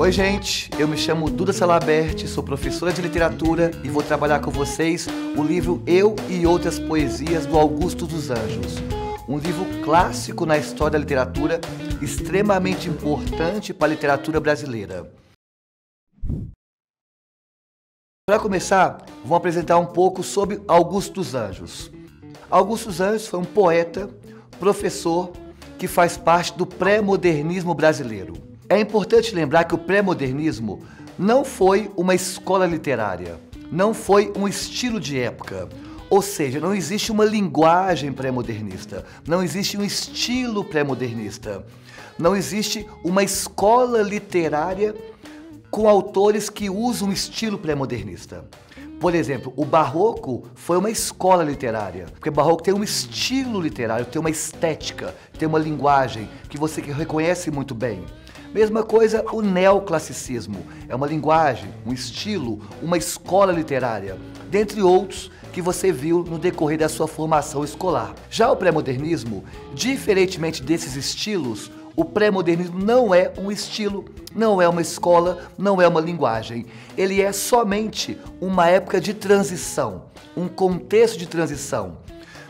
Oi gente, eu me chamo Duda Salabert, sou professora de literatura e vou trabalhar com vocês o livro Eu e Outras Poesias do Augusto dos Anjos. Um livro clássico na história da literatura, extremamente importante para a literatura brasileira. Para começar, vou apresentar um pouco sobre Augusto dos Anjos. Augusto dos Anjos foi um poeta, professor, que faz parte do pré-modernismo brasileiro. É importante lembrar que o pré-modernismo não foi uma escola literária, não foi um estilo de época. Ou seja, não existe uma linguagem pré-modernista, não existe um estilo pré-modernista, não existe uma escola literária com autores que usam um estilo pré-modernista. Por exemplo, o Barroco foi uma escola literária, porque o Barroco tem um estilo literário, tem uma estética, tem uma linguagem que você reconhece muito bem. Mesma coisa o neoclassicismo, é uma linguagem, um estilo, uma escola literária, dentre outros que você viu no decorrer da sua formação escolar. Já o pré-modernismo, diferentemente desses estilos, o pré-modernismo não é um estilo, não é uma escola, não é uma linguagem. Ele é somente uma época de transição, um contexto de transição,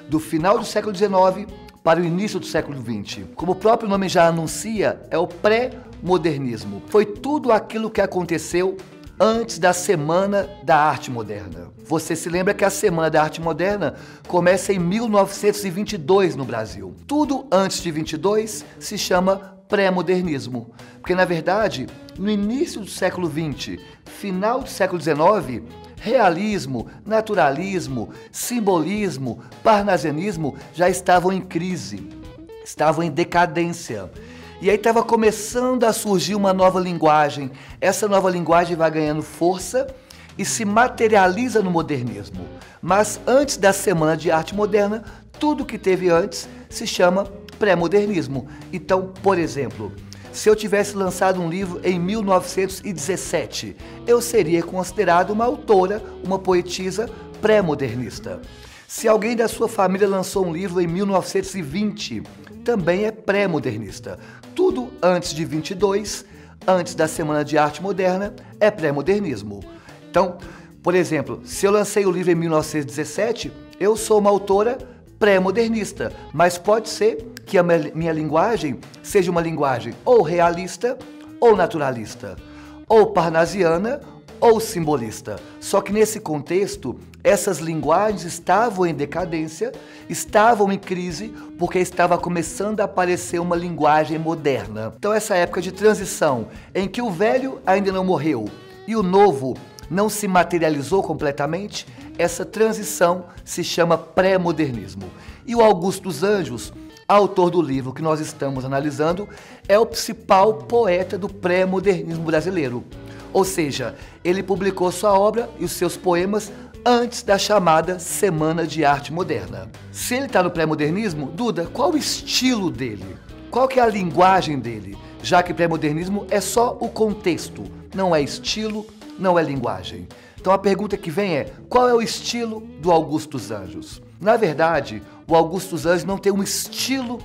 do final do século XIX para o início do século XX. Como o próprio nome já anuncia, é o pré-modernismo. Foi tudo aquilo que aconteceu antes da Semana da Arte Moderna. Você se lembra que a Semana da Arte Moderna começa em 1922 no Brasil. Tudo antes de 22 se chama pré-modernismo, porque na verdade, no início do século XX, final do século XIX, realismo, naturalismo, simbolismo, parnasianismo já estavam em crise, estavam em decadência. E aí estava começando a surgir uma nova linguagem. Essa nova linguagem vai ganhando força e se materializa no modernismo. Mas antes da Semana de Arte Moderna, tudo que teve antes se chama pré-modernismo. Então, por exemplo, se eu tivesse lançado um livro em 1917, eu seria considerado uma autora, uma poetisa pré-modernista. Se alguém da sua família lançou um livro em 1920, também é pré-modernista. Tudo antes de 22, antes da Semana de Arte Moderna, é pré-modernismo. Então, por exemplo, se eu lancei o livro em 1917, eu sou uma autora pré-modernista, mas pode ser que a minha linguagem seja uma linguagem ou realista ou naturalista, ou parnasiana ou simbolista. Só que nesse contexto, essas linguagens estavam em decadência, estavam em crise, porque estava começando a aparecer uma linguagem moderna. Então essa época de transição, em que o velho ainda não morreu e o novo não se materializou completamente, essa transição se chama pré-modernismo. E o Augusto dos Anjos, autor do livro que nós estamos analisando, é o principal poeta do pré-modernismo brasileiro. Ou seja, ele publicou sua obra e os seus poemas antes da chamada Semana de Arte Moderna. Se ele está no pré-modernismo, Duda, qual o estilo dele? Qual que é a linguagem dele? Já que pré-modernismo é só o contexto, não é estilo, não é linguagem. Então a pergunta que vem é, qual é o estilo do Augusto dos Anjos? Na verdade, o Augusto dos Anjos não tem um estilo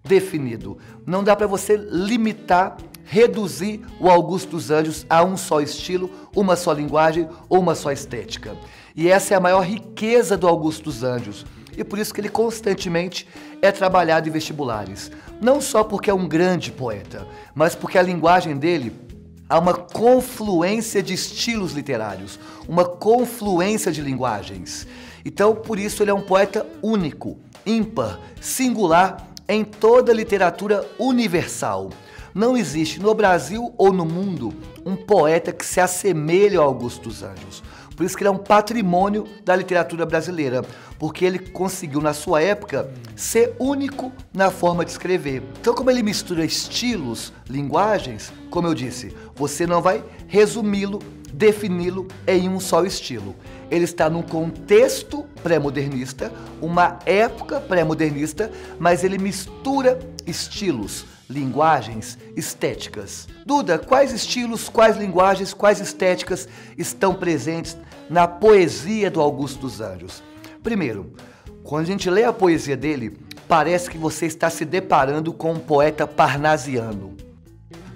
definido. Não dá para você limitar, reduzir o Augusto dos Anjos a um só estilo, uma só linguagem ou uma só estética. E essa é a maior riqueza do Augusto dos Anjos. E por isso que ele constantemente é trabalhado em vestibulares. Não só porque é um grande poeta, mas porque a linguagem dele há uma confluência de estilos literários, uma confluência de linguagens. Então, por isso ele é um poeta único, ímpar, singular em toda a literatura universal. Não existe no Brasil ou no mundo um poeta que se assemelhe ao Augusto dos Anjos. Por isso que ele é um patrimônio da literatura brasileira, porque ele conseguiu, na sua época, ser único na forma de escrever. Então, como ele mistura estilos, linguagens, como eu disse, você não vai resumi-lo, defini-lo em um só estilo. Ele está num contexto pré-modernista, uma época pré-modernista, mas ele mistura estilos, linguagens, estéticas. Duda, quais estilos, quais linguagens, quais estéticas estão presentes na poesia do Augusto dos Anjos? Primeiro, quando a gente lê a poesia dele, parece que você está se deparando com um poeta parnasiano.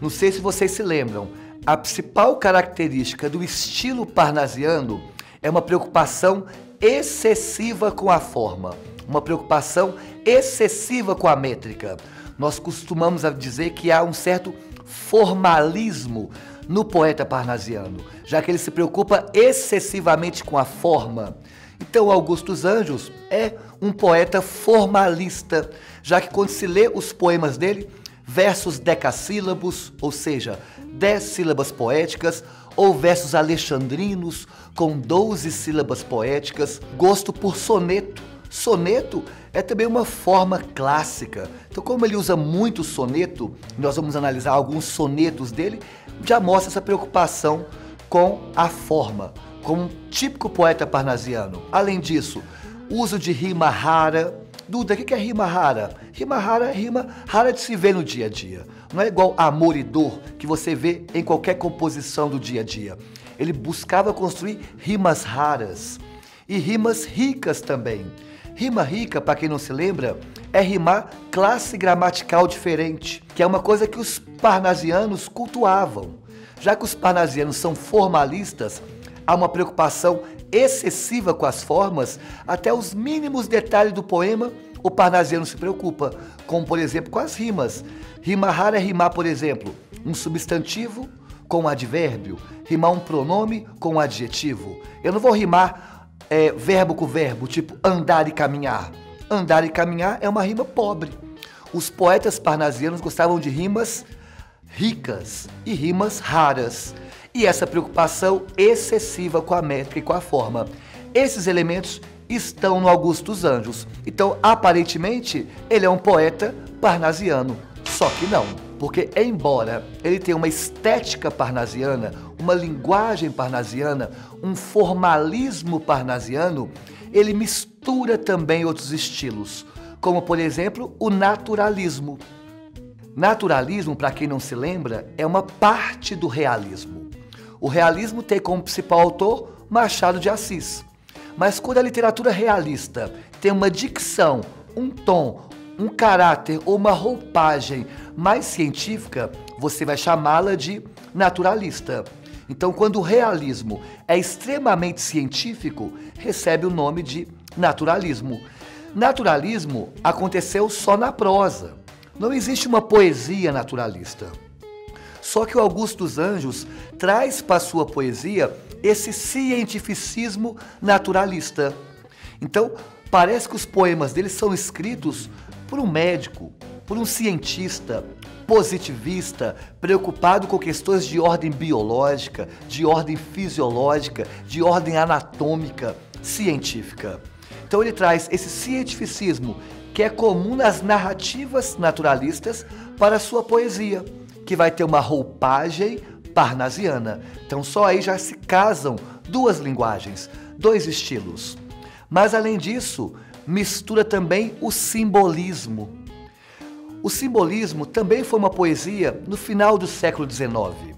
Não sei se vocês se lembram, A principal característica do estilo parnasiano é uma preocupação excessiva com a forma, uma preocupação excessiva com a métrica. Nós costumamos dizer que há um certo formalismo no poeta parnasiano, já que ele se preocupa excessivamente com a forma. Então, Augusto dos Anjos é um poeta formalista, já que quando se lê os poemas dele, versos decassílabos, ou seja, 10 sílabas poéticas, ou versos alexandrinos com 12 sílabas poéticas, gosto por soneto. Soneto é também uma forma clássica. Então, como ele usa muito soneto, nós vamos analisar alguns sonetos dele, já mostra essa preocupação com a forma, como um típico poeta parnasiano. Além disso, uso de rima rara. Duda, o que é rima rara? Rima rara é rima rara de se ver no dia a dia. Não é igual amor e dor que você vê em qualquer composição do dia a dia. Ele buscava construir rimas raras e rimas ricas também. Rima rica, para quem não se lembra, é rimar classe gramatical diferente, que é uma coisa que os parnasianos cultuavam. Já que os parnasianos são formalistas, há uma preocupação excessiva com as formas, até os mínimos detalhes do poema, o parnasiano se preocupa, como por exemplo com as rimas. Rima rara é rimar, por exemplo, um substantivo com um advérbio, rimar um pronome com um adjetivo. Eu não vou rimar verbo com verbo, tipo andar e caminhar. Andar e caminhar é uma rima pobre. Os poetas parnasianos gostavam de rimas ricas e rimas raras. E essa preocupação excessiva com a métrica e com a forma. Esses elementos estão no Augusto dos Anjos. Então, aparentemente, ele é um poeta parnasiano. Só que não, porque embora ele tenha uma estética parnasiana, uma linguagem parnasiana, um formalismo parnasiano, ele mistura também outros estilos, como, por exemplo, o naturalismo. Naturalismo, para quem não se lembra, é uma parte do realismo. O realismo tem como principal autor Machado de Assis. Mas quando a literatura realista tem uma dicção, um tom, um caráter ou uma roupagem mais científica, você vai chamá-la de naturalista. Então, quando o realismo é extremamente científico, recebe o nome de naturalismo. Naturalismo aconteceu só na prosa. Não existe uma poesia naturalista. Só que o Augusto dos Anjos traz para a sua poesia esse cientificismo naturalista. Então, parece que os poemas dele são escritos por um médico, por um cientista, positivista, preocupado com questões de ordem biológica, de ordem fisiológica, de ordem anatômica, científica. Então ele traz esse cientificismo que é comum nas narrativas naturalistas para a sua poesia, que vai ter uma roupagem parnasiana. Então só aí já se casam duas linguagens, dois estilos. Mas além disso, mistura também o simbolismo. O simbolismo também foi uma poesia no final do século XIX.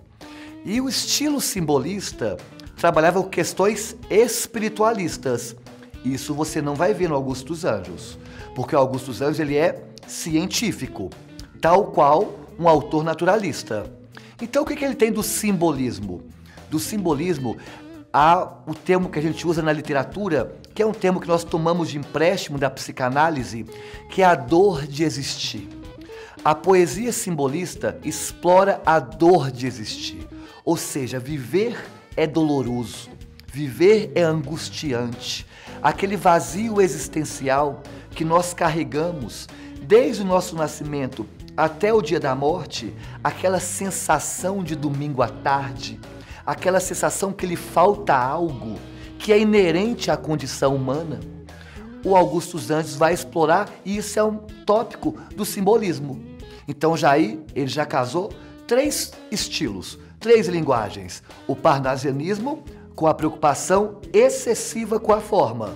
E o estilo simbolista trabalhava com questões espiritualistas. Isso você não vai ver no Augusto dos Anjos, porque o Augusto dos Anjos ele é científico, tal qual um autor naturalista. Então o que ele tem do simbolismo? Do simbolismo há o termo que a gente usa na literatura, que é um termo que nós tomamos de empréstimo da psicanálise, que é a dor de existir. A poesia simbolista explora a dor de existir, ou seja, viver é doloroso, viver é angustiante, aquele vazio existencial que nós carregamos desde o nosso nascimento até o dia da morte, aquela sensação de domingo à tarde, aquela sensação que lhe falta algo que é inerente à condição humana. O Augusto dos Anjos vai explorar e isso é um tópico do simbolismo. Então ele já casou três estilos, três linguagens. O parnasianismo com a preocupação excessiva com a forma.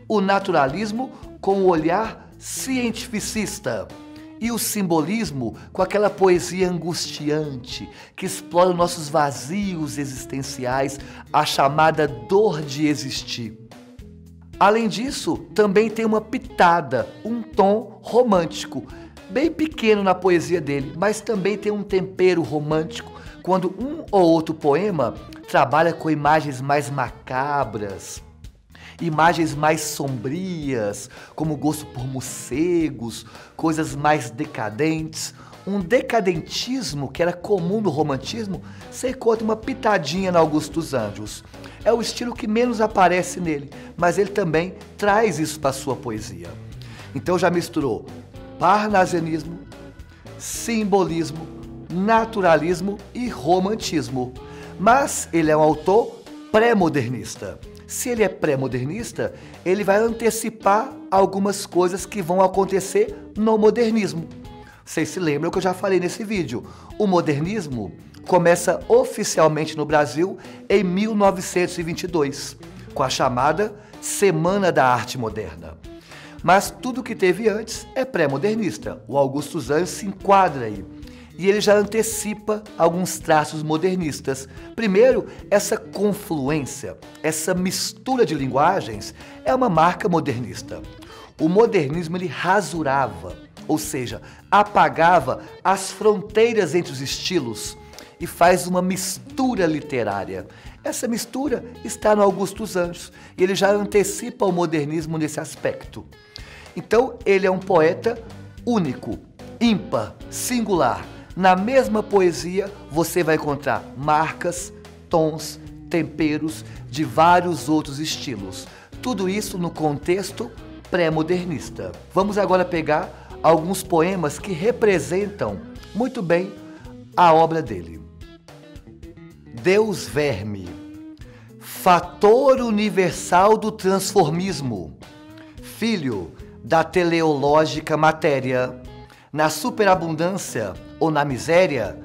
O naturalismo com o olhar cientificista. E o simbolismo com aquela poesia angustiante que explora nossos vazios existenciais, a chamada dor de existir. Além disso, também tem uma pitada, um tom romântico, bem pequeno na poesia dele, mas também tem um tempero romântico quando um ou outro poema trabalha com imagens mais macabras, imagens mais sombrias, como gosto por morcegos, coisas mais decadentes. Um decadentismo que era comum no romantismo, você encontra uma pitadinha no Augusto dos Anjos. É o estilo que menos aparece nele, mas ele também traz isso para a sua poesia. Então já misturou parnasianismo, simbolismo, naturalismo e romantismo. Mas ele é um autor pré-modernista. Se ele é pré-modernista, ele vai antecipar algumas coisas que vão acontecer no modernismo. Vocês se lembram que eu já falei nesse vídeo. O modernismo começa oficialmente no Brasil em 1922, com a chamada Semana da Arte Moderna. Mas tudo que teve antes é pré-modernista. O Augusto dos Anjos se enquadra aí. E ele já antecipa alguns traços modernistas. Primeiro, essa confluência, essa mistura de linguagens é uma marca modernista. O modernismo ele rasurava, ou seja, apagava as fronteiras entre os estilos e faz uma mistura literária. Essa mistura está no Augusto dos Anjos e ele já antecipa o modernismo nesse aspecto. Então, ele é um poeta único, ímpar, singular. Na mesma poesia, você vai encontrar marcas, tons, temperos de vários outros estilos. Tudo isso no contexto pré-modernista. Vamos agora pegar alguns poemas que representam muito bem a obra dele. Deus Verme, fator universal do transformismo, filho da teleológica matéria, na superabundância ou na miséria,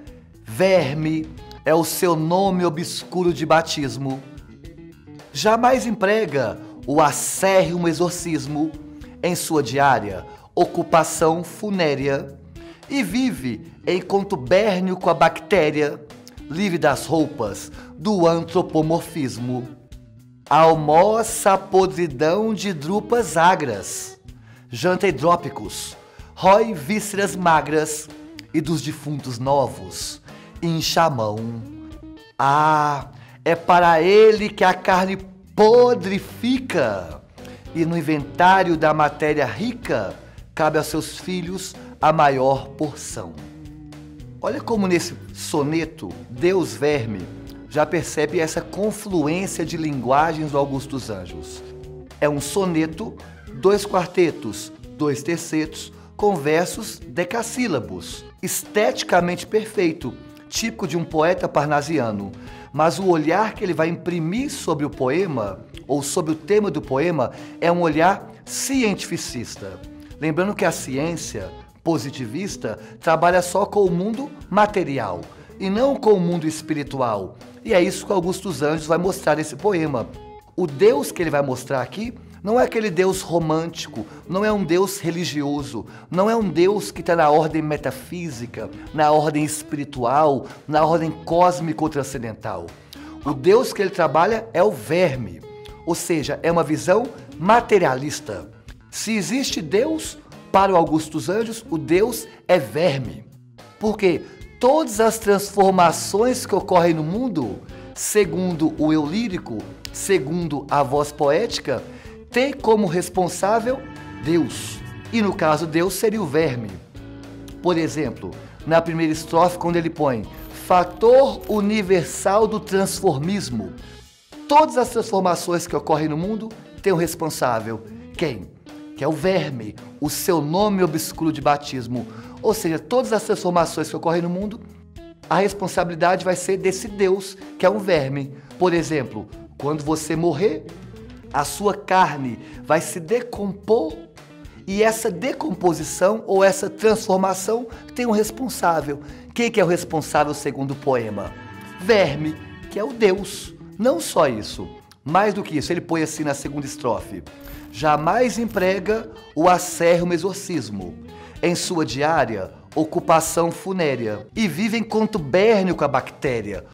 verme é o seu nome obscuro de batismo. Jamais emprega o acérrimo exorcismo em sua diária ocupação funérea e vive em contubérnio com a bactéria, livre das roupas do antropomorfismo. Almoça a podridão de drupas agras, janta hidrópicos, rói vísceras magras e dos defuntos novos, incha a mão. Ah, é para ele que a carne podre fica, e no inventário da matéria rica cabe aos seus filhos a maior porção. Olha como nesse soneto, Deus Verme, já percebe essa confluência de linguagens do Augusto dos Anjos. É um soneto, 2 quartetos, 2 tercetos, com versos decassílabos, esteticamente perfeito, típico de um poeta parnasiano. Mas o olhar que ele vai imprimir sobre o poema, ou sobre o tema do poema, é um olhar cientificista. Lembrando que a ciência positivista trabalha só com o mundo material e não com o mundo espiritual. E é isso que Augusto dos Anjos vai mostrar nesse poema. O Deus que ele vai mostrar aqui não é aquele Deus romântico, não é um Deus religioso, não é um Deus que está na ordem metafísica, na ordem espiritual, na ordem cósmico-transcendental. O Deus que ele trabalha é o verme, ou seja, é uma visão materialista. Se existe Deus, para o Augusto dos Anjos, o Deus é verme. Porque todas as transformações que ocorrem no mundo, segundo o eu lírico, segundo a voz poética, tem como responsável Deus. E no caso, Deus seria o verme. Por exemplo, na primeira estrofe, quando ele põe fator universal do transformismo, todas as transformações que ocorrem no mundo têm um responsável. Quem? Que é o verme, o seu nome obscuro de batismo. Ou seja, todas as transformações que ocorrem no mundo, a responsabilidade vai ser desse Deus, que é um verme. Por exemplo, quando você morrer, a sua carne vai se decompor e essa decomposição ou essa transformação tem um responsável. Quem que é o responsável segundo o poema? Verme, que é o Deus. Não só isso, mais do que isso, ele põe assim na segunda estrofe. Jamais emprega o acérrimo exorcismo em sua diária ocupação funérea e vive em contubérnio com a bactéria.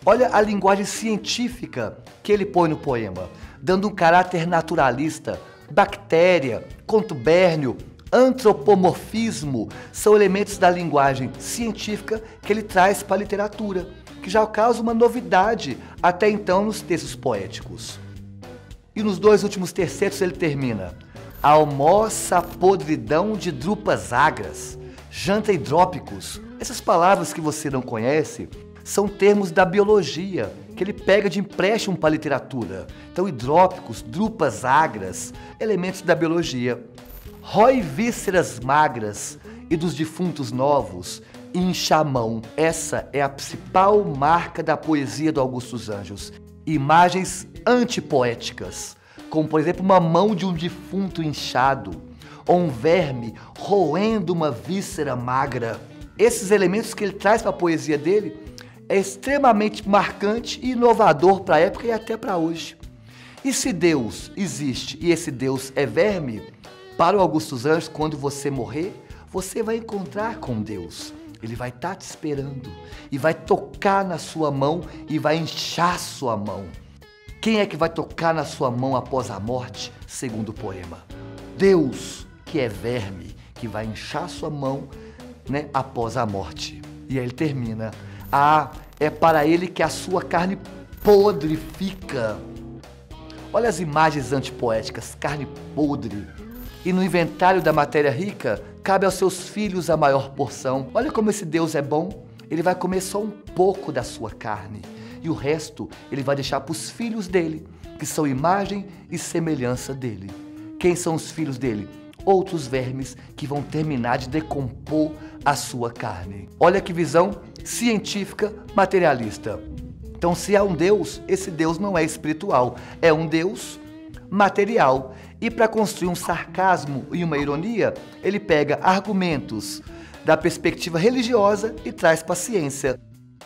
Olha a linguagem científica que ele põe no poema, dando um caráter naturalista. Bactéria, contubérnio, antropomorfismo são elementos da linguagem científica que ele traz para a literatura. que já causa uma novidade até então nos textos poéticos. E nos dois últimos tercetos ele termina: almoça a podridão de drupas agras, janta hidrópicos. Essas palavras que você não conhece são termos da biologia, que ele pega de empréstimo para a literatura. Então, hidrópicos, drupas agras, elementos da biologia. Rói vísceras magras e dos defuntos novos, incha a mão. Essa é a principal marca da poesia do Augusto dos Anjos. Imagens antipoéticas, como por exemplo uma mão de um defunto inchado, ou um verme roendo uma víscera magra. Esses elementos que ele traz para a poesia dele é extremamente marcante e inovador para a época e até para hoje. E se Deus existe e esse Deus é verme, para o Augusto dos Anjos, quando você morrer, você vai encontrar com Deus. Ele vai estar te esperando e vai tocar na sua mão e vai inchar sua mão. Quem é que vai tocar na sua mão após a morte, segundo o poema? Deus, que é verme, que vai inchar sua mão, após a morte. E aí ele termina: é para ele que a sua carne podre fica. Olha as imagens antipoéticas, carne podre. E no inventário da matéria rica, cabe aos seus filhos a maior porção. Olha como esse Deus é bom. Ele vai comer só um pouco da sua carne. E o resto ele vai deixar para os filhos dele, que são imagem e semelhança dele. Quem são os filhos dele? Outros vermes que vão terminar de decompor a sua carne. Olha que visão científica materialista. Então, se há um Deus, esse Deus não é espiritual, é um Deus material. E para construir um sarcasmo e uma ironia, ele pega argumentos da perspectiva religiosa e traz para a ciência,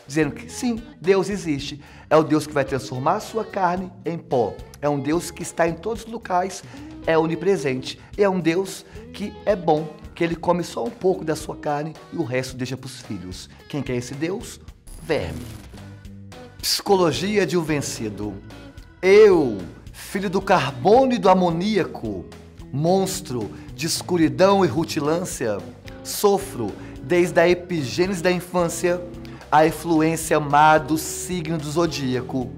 dizendo que sim, Deus existe. É o Deus que vai transformar a sua carne em pó. É um Deus que está em todos os locais, é onipresente. E é um Deus que é bom, que ele come só um pouco da sua carne e o resto deixa para os filhos. Quem que é esse Deus? Verme. Psicologia de um vencido. Eu, filho do carbono e do amoníaco, monstro de escuridão e rutilância, sofro desde a epigênese da infância a influência má do signo do zodíaco.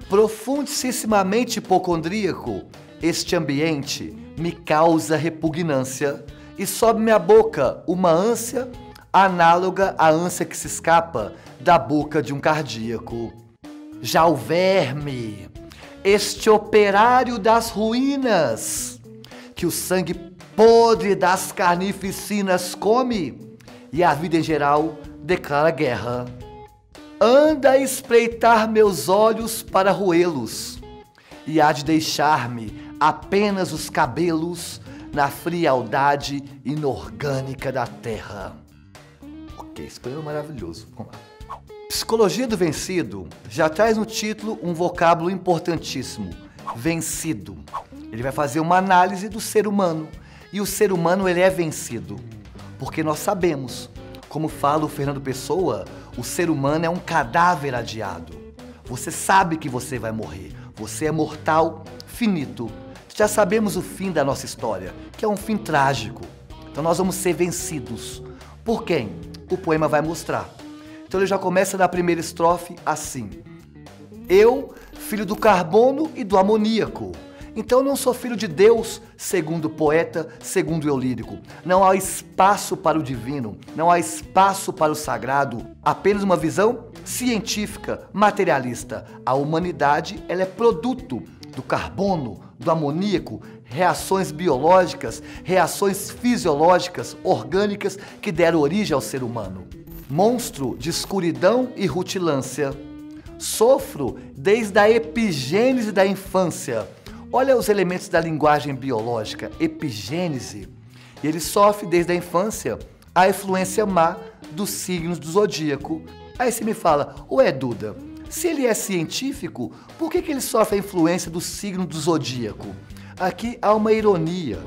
Profundissimamente hipocondríaco, este ambiente me causa repugnância e sobe minha boca uma ânsia análoga à ânsia que se escapa da boca de um cardíaco. Já o verme, este operário das ruínas, que o sangue podre das carnificinas come e a vida em geral declara guerra. Anda a espreitar meus olhos para roê-los e há de deixar-me apenas os cabelos na frialdade inorgânica da terra. Ok, esse poema é maravilhoso. Vamos lá. Psicologia do vencido já traz no título um vocábulo importantíssimo: vencido. Ele vai fazer uma análise do ser humano. E o ser humano ele é vencido, porque nós sabemos, como fala o Fernando Pessoa, o ser humano é um cadáver adiado. Você sabe que você vai morrer. Você é mortal, finito. Já sabemos o fim da nossa história, que é um fim trágico. Então nós vamos ser vencidos. Por quem? O poema vai mostrar. Então ele já começa na primeira estrofe assim: eu, filho do carbono e do amoníaco. Então não sou filho de Deus, segundo o poeta, segundo o eu lírico. Não há espaço para o divino, não há espaço para o sagrado. Apenas uma visão científica, materialista. A humanidade ela é produto do carbono, do amoníaco, reações biológicas, reações fisiológicas, orgânicas que deram origem ao ser humano. Monstro de escuridão e rutilância. Sofro desde a epigênese da infância. Olha os elementos da linguagem biológica, epigênese. E ele sofre desde a infância a influência má dos signos do zodíaco. Aí você me fala: ué, Duda, se ele é científico, por que ele sofre a influência do signo do zodíaco? Aqui há uma ironia.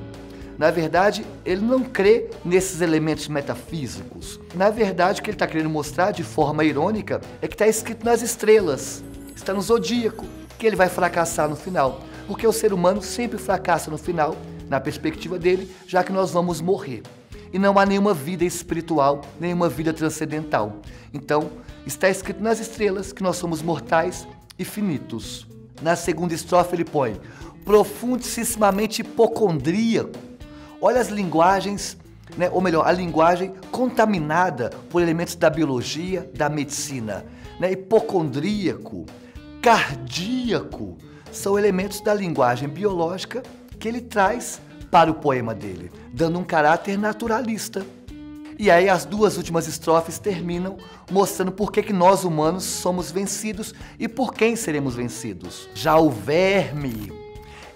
Na verdade, ele não crê nesses elementos metafísicos. Na verdade, o que ele está querendo mostrar de forma irônica é que está escrito nas estrelas, está no zodíaco, que ele vai fracassar no final. Porque o ser humano sempre fracassa no final, na perspectiva dele, já que nós vamos morrer. E não há nenhuma vida espiritual, nenhuma vida transcendental. Então, Está escrito nas estrelas que nós somos mortais e finitos. Na segunda estrofe ele põe profundissimamente hipocondríaco. Olha as linguagens, né? Ou melhor, a linguagem contaminada por elementos da biologia, da medicina. Né? Hipocondríaco, cardíaco, são elementos da linguagem biológica que ele traz para o poema dele, dando um caráter naturalista. E aí as duas últimas estrofes terminam mostrando por que nós humanos somos vencidos e por quem seremos vencidos. Já o verme,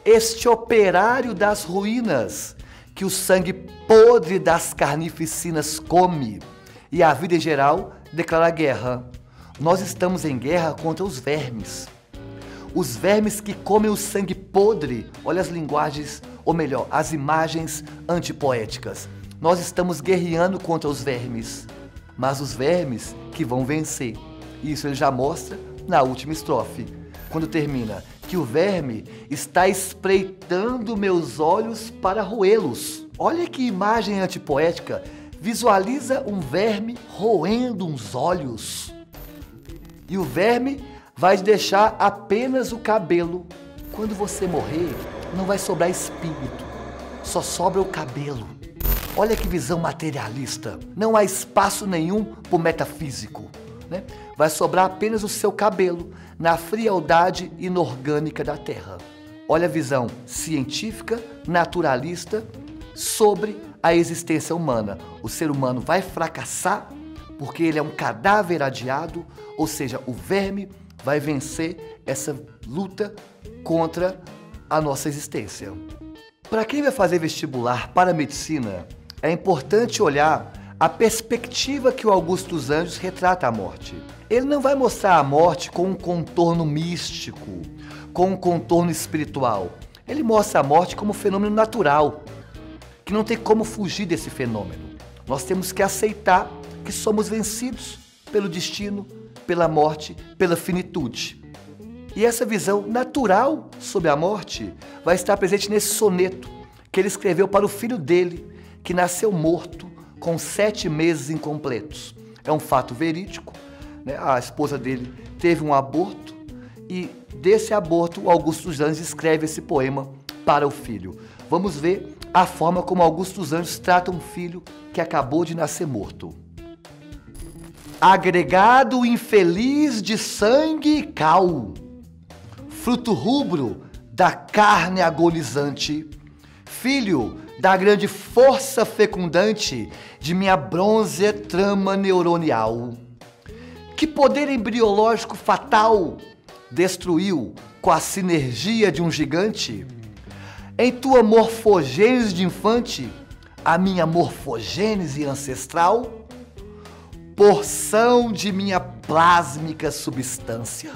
este operário das ruínas, que o sangue podre das carnificinas come, e a vida em geral declara guerra. Nós estamos em guerra contra os vermes. Os vermes que comem o sangue podre, olha as linguagens, ou melhor, as imagens antipoéticas. Nós estamos guerreando contra os vermes, mas os vermes que vão vencer. Isso ele já mostra na última estrofe, quando termina que o verme está espreitando meus olhos para roê-los. Olha que imagem antipoética, visualiza um verme roendo uns olhos. E o verme vai deixar apenas o cabelo. Quando você morrer, não vai sobrar espírito, só sobra o cabelo. Olha que visão materialista. Não há espaço nenhum para o metafísico, né? Vai sobrar apenas o seu cabelo na frialdade inorgânica da Terra. Olha a visão científica, naturalista sobre a existência humana. O ser humano vai fracassar porque ele é um cadáver adiado, ou seja, o verme vai vencer essa luta contra a nossa existência. Para quem vai fazer vestibular para medicina, é importante olhar a perspectiva que o Augusto dos Anjos retrata a morte. Ele não vai mostrar a morte com um contorno místico, com um contorno espiritual. Ele mostra a morte como um fenômeno natural, que não tem como fugir desse fenômeno. Nós temos que aceitar que somos vencidos pelo destino, pela morte, pela finitude. E essa visão natural sobre a morte vai estar presente nesse soneto que ele escreveu para o filho dele, que nasceu morto com 7 meses incompletos. É um fato verídico, né? A esposa dele teve um aborto e desse aborto o Augusto dos Anjos escreve esse poema para o filho. Vamos ver a forma como Augusto dos Anjos trata um filho que acabou de nascer morto. Agregado infeliz de sangue e cal, fruto rubro da carne agonizante, filho da grande força fecundante de minha bronze trama neuronial. Que poder embriológico fatal destruiu com a sinergia de um gigante? Em tua morfogênese de infante, a minha morfogênese ancestral, porção de minha plásmica substância.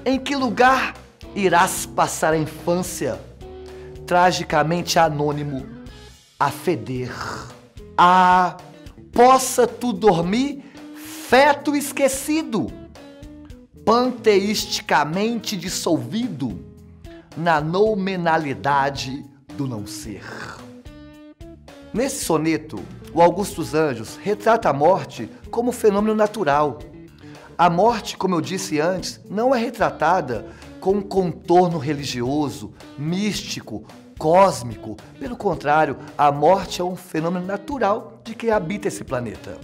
Em que lugar irás passar a infância, tragicamente anônimo, a feder? Ah, possa tu dormir, feto esquecido, panteisticamente dissolvido na noumenalidade do não ser. Nesse soneto, o Augusto dos Anjos retrata a morte como fenômeno natural. A morte, como eu disse antes, não é retratada com um contorno religioso, místico, cósmico. Pelo contrário, a morte é um fenômeno natural de quem habita esse planeta.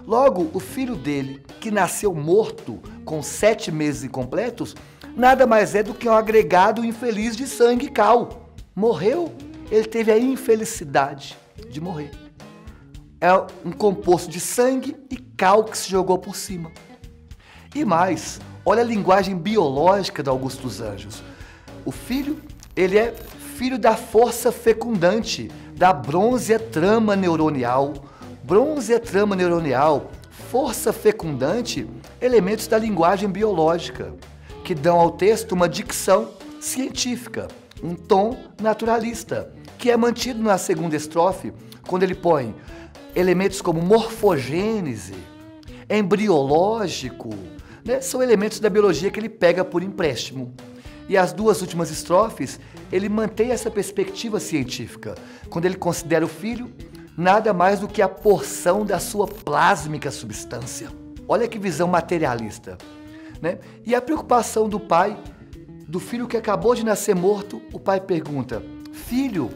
Logo, o filho dele, que nasceu morto com 7 meses incompletos, nada mais é do que um agregado infeliz de sangue e cal. Morreu, ele teve a infelicidade de morrer. É um composto de sangue e cal que se jogou por cima. E mais, olha a linguagem biológica do Augusto dos Anjos. O filho, ele é filho da força fecundante, da bronze trama neuronial. Bronze trama neuronial, força fecundante, elementos da linguagem biológica, que dão ao texto uma dicção científica, um tom naturalista, que é mantido na segunda estrofe, quando ele põe elementos como morfogênese, embriológico, né? São elementos da biologia que ele pega por empréstimo. E as duas últimas estrofes, ele mantém essa perspectiva científica, quando ele considera o filho nada mais do que a porção da sua plásmica substância. Olha que visão materialista, né? E a preocupação do pai, do filho que acabou de nascer morto, o pai pergunta: filho,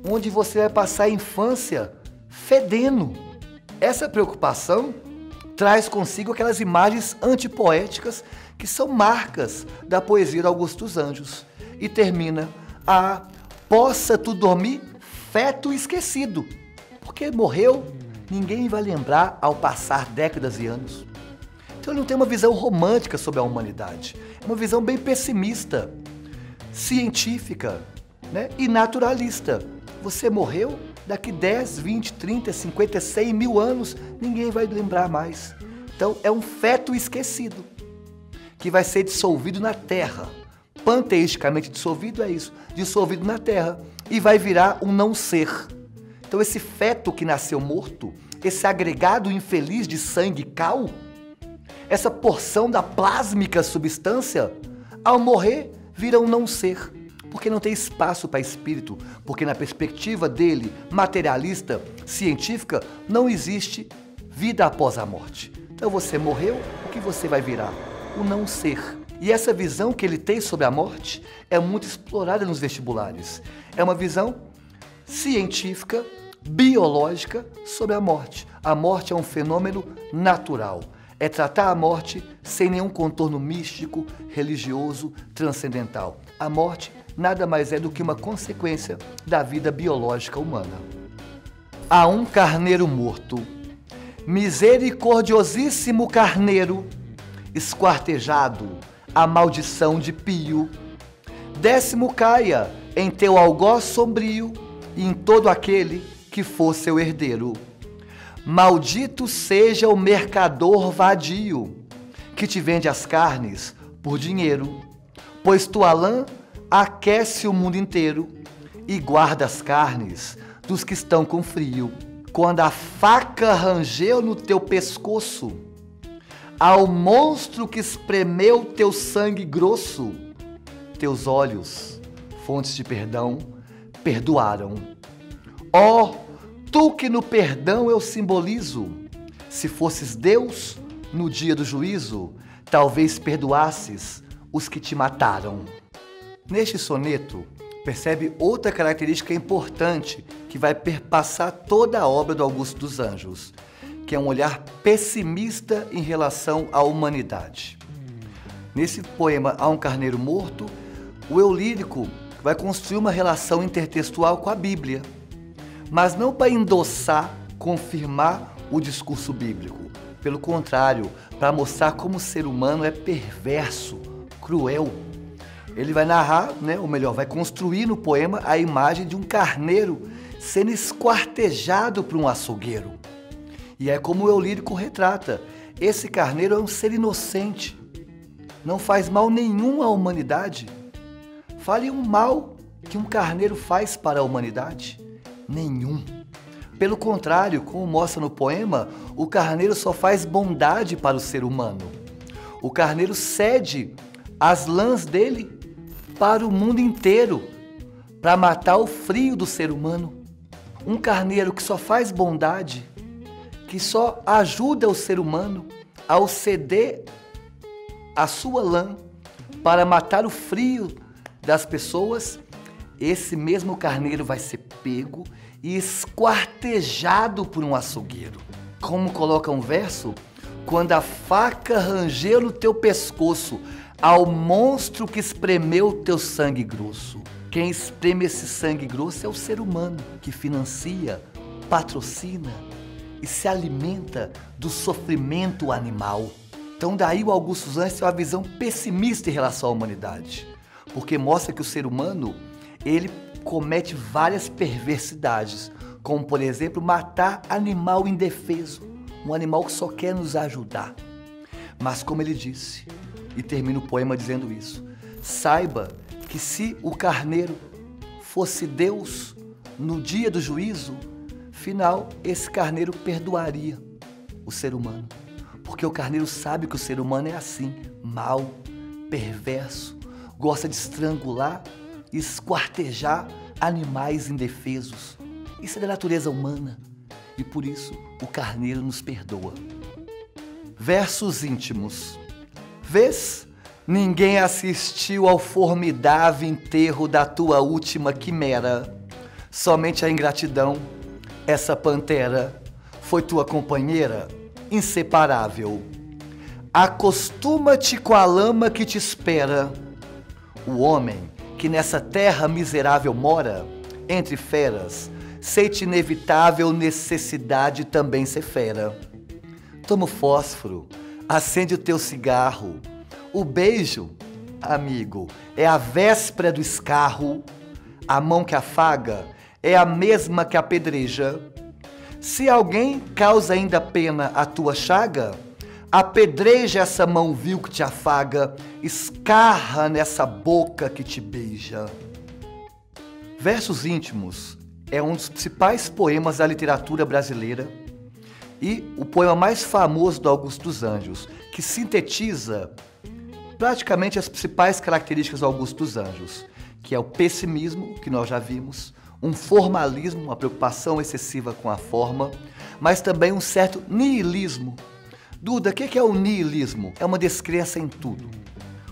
onde você vai passar a infância fedendo? Essa preocupação traz consigo aquelas imagens antipoéticas que são marcas da poesia do Augusto dos Anjos. E termina: possa tu dormir feto esquecido, porque morreu, ninguém vai lembrar ao passar décadas e anos. Então ele não tem uma visão romântica sobre a humanidade, é uma visão bem pessimista, científica, né? E naturalista. Você morreu, daqui 10, 20, 30, 50, 100 mil anos, ninguém vai lembrar mais. Então é um feto esquecido, que vai ser dissolvido na terra. Panteisticamente dissolvido é isso, dissolvido na terra, e vai virar um não ser. Então esse feto que nasceu morto, esse agregado infeliz de sangue e cal, essa porção da plásmica substância, ao morrer, vira um não ser, porque não tem espaço para espírito, porque na perspectiva dele, materialista, científica, não existe vida após a morte. Então você morreu, o que você vai virar? O não ser. E essa visão que ele tem sobre a morte é muito explorada nos vestibulares. É uma visão científica, biológica sobre a morte. A morte é um fenômeno natural. É tratar a morte sem nenhum contorno místico, religioso, transcendental. A morte nada mais é do que uma consequência da vida biológica humana. Há um carneiro morto, misericordiosíssimo carneiro, esquartejado, a maldição de Pio. 10º caia em teu algoz sombrio e em todo aquele que for seu herdeiro. Maldito seja o mercador vadio, que te vende as carnes por dinheiro, pois tua lã aquece o mundo inteiro e guarda as carnes dos que estão com frio. Quando a faca rangeu no teu pescoço, ao monstro que espremeu teu sangue grosso, teus olhos, fontes de perdão, perdoaram. Ó, tu que no perdão eu simbolizo, se fosses Deus no dia do juízo, talvez perdoasses os que te mataram. Neste soneto, percebe outra característica importante que vai perpassar toda a obra do Augusto dos Anjos, que é um olhar pessimista em relação à humanidade. Nesse poema Há um Carneiro Morto, o eu lírico vai construir uma relação intertextual com a Bíblia, mas não para endossar, confirmar o discurso bíblico. Pelo contrário, para mostrar como o ser humano é perverso, cruel. Ele vai narrar, ou melhor, vai construir no poema a imagem de um carneiro sendo esquartejado por um açougueiro. E é como o eu lírico retrata. Esse carneiro é um ser inocente, não faz mal nenhum à humanidade. Fale um mal que um carneiro faz para a humanidade? Nenhum. Pelo contrário, como mostra no poema, o carneiro só faz bondade para o ser humano. O carneiro cede as lãs dele para o mundo inteiro, para matar o frio do ser humano. Um carneiro que só faz bondade, que só ajuda o ser humano ao ceder a sua lã para matar o frio das pessoas, esse mesmo carneiro vai ser pego e esquartejado por um açougueiro. Como coloca um verso, quando a faca rangeu no teu pescoço, ao monstro que espremeu teu sangue grosso. Quem espreme esse sangue grosso é o ser humano, que financia, patrocina e se alimenta do sofrimento animal. Então daí o Augusto dos Anjos tem uma visão pessimista em relação à humanidade, porque mostra que o ser humano, ele comete várias perversidades, como por exemplo matar animal indefeso, um animal que só quer nos ajudar. Mas como ele disse, e termina o poema dizendo isso, saiba que se o carneiro fosse Deus no dia do juízo final, esse carneiro perdoaria o ser humano. Porque o carneiro sabe que o ser humano é assim, mau, perverso, gosta de estrangular e esquartejar animais indefesos. Isso é da natureza humana e por isso o carneiro nos perdoa. Versos íntimos. Vês? Ninguém assistiu ao formidável enterro da tua última quimera. Somente a ingratidão, essa pantera, foi tua companheira inseparável. Acostuma-te com a lama que te espera. O homem que nessa terra miserável mora, entre feras, sente inevitável necessidade também ser fera. Toma o fósforo, acende o teu cigarro. O beijo, amigo, é a véspera do escarro. A mão que afaga é a mesma que apedreja. Se alguém causa ainda pena a tua chaga, apedreja essa mão vil que te afaga, escarra nessa boca que te beija. Versos íntimos é um dos principais poemas da literatura brasileira e o poema mais famoso do Augusto dos Anjos, que sintetiza praticamente as principais características do Augusto dos Anjos, que é o pessimismo, que nós já vimos, um formalismo, uma preocupação excessiva com a forma, mas também um certo niilismo. Duda, o que é o niilismo? É uma descrença em tudo.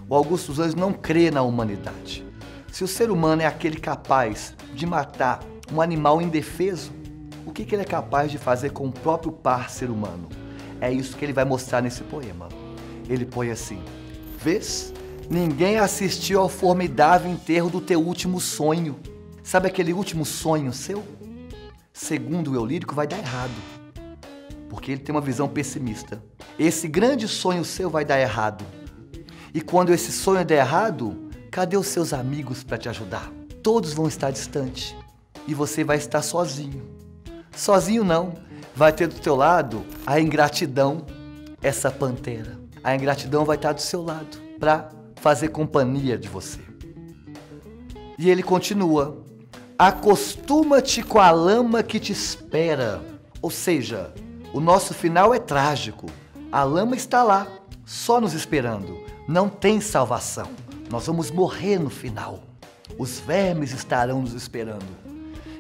O Augusto dos Anjos não crê na humanidade. Se o ser humano é aquele capaz de matar um animal indefeso, o que ele é capaz de fazer com o próprio par ser humano? É isso que ele vai mostrar nesse poema. Ele põe assim: vês? Ninguém assistiu ao formidável enterro do teu último sonho. Sabe aquele último sonho seu? Segundo o eu lírico, vai dar errado, porque ele tem uma visão pessimista. Esse grande sonho seu vai dar errado. E quando esse sonho der errado, cadê os seus amigos para te ajudar? Todos vão estar distantes e você vai estar sozinho. Sozinho não, vai ter do teu lado a ingratidão, essa pantera. A ingratidão vai estar do seu lado para fazer companhia de você. E ele continua: acostuma-te com a lama que te espera. Ou seja, o nosso final é trágico. A lama está lá, só nos esperando. Não tem salvação. Nós vamos morrer no final. Os vermes estarão nos esperando.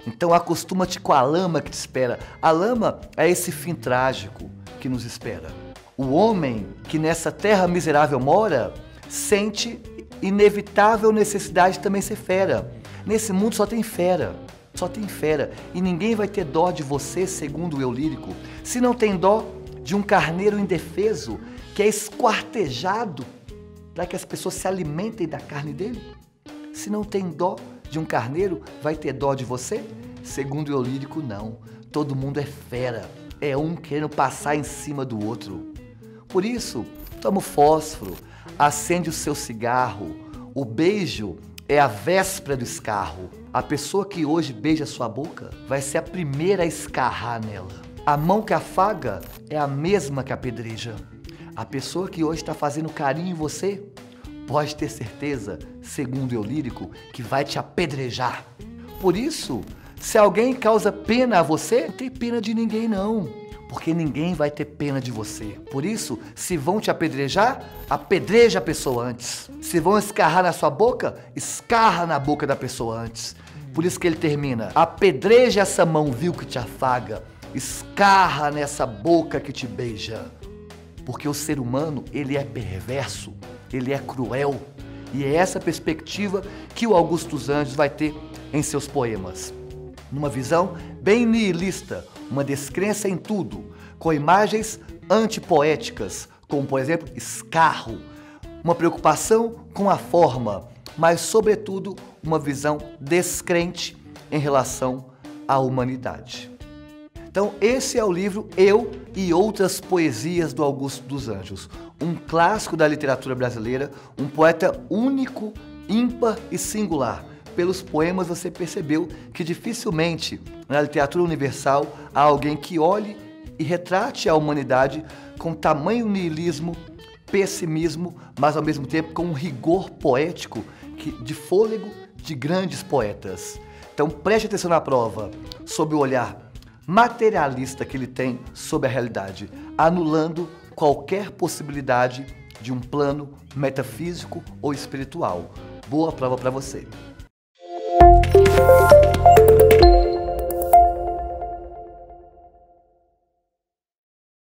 Então acostuma-te com a lama que te espera. A lama é esse fim trágico que nos espera. O homem que nessa terra miserável mora, sente inevitável necessidade de também ser fera. Nesse mundo só tem fera. Só tem fera. E ninguém vai ter dó de você, segundo o eu lírico, se não tem dó de um carneiro indefeso que é esquartejado para que as pessoas se alimentem da carne dele. Se não tem dó de um carneiro, vai ter dó de você? Segundo o eu lírico, não. Todo mundo é fera. É um querendo passar em cima do outro. Por isso, toma o fósforo, acende o seu cigarro. O beijo é a véspera do escarro. A pessoa que hoje beija sua boca vai ser a primeira a escarrar nela. A mão que afaga é a mesma que apedreja. A pessoa que hoje está fazendo carinho em você, pode ter certeza, segundo o eu lírico, que vai te apedrejar. Por isso, se alguém causa pena a você, não tem pena de ninguém não, porque ninguém vai ter pena de você. Por isso, se vão te apedrejar, apedreja a pessoa antes. Se vão escarrar na sua boca, escarra na boca da pessoa antes. Por isso que ele termina: apedreja essa mão vil que te afaga, escarra nessa boca que te beija. Porque o ser humano, ele é perverso, ele é cruel. E é essa perspectiva que o Augusto dos Anjos vai ter em seus poemas. Numa visão bem nihilista, uma descrença em tudo, com imagens antipoéticas, como por exemplo, escarro, uma preocupação com a forma, mas sobretudo uma visão descrente em relação à humanidade. Então esse é o livro Eu e Outras Poesias do Augusto dos Anjos, um clássico da literatura brasileira, um poeta único, ímpar e singular. Pelos poemas você percebeu que dificilmente na literatura universal há alguém que olhe e retrate a humanidade com tamanho niilismo, pessimismo, mas ao mesmo tempo com um rigor poético de fôlego de grandes poetas. Então preste atenção na prova sobre o olhar materialista que ele tem sobre a realidade, anulando qualquer possibilidade de um plano metafísico ou espiritual. Boa prova para você.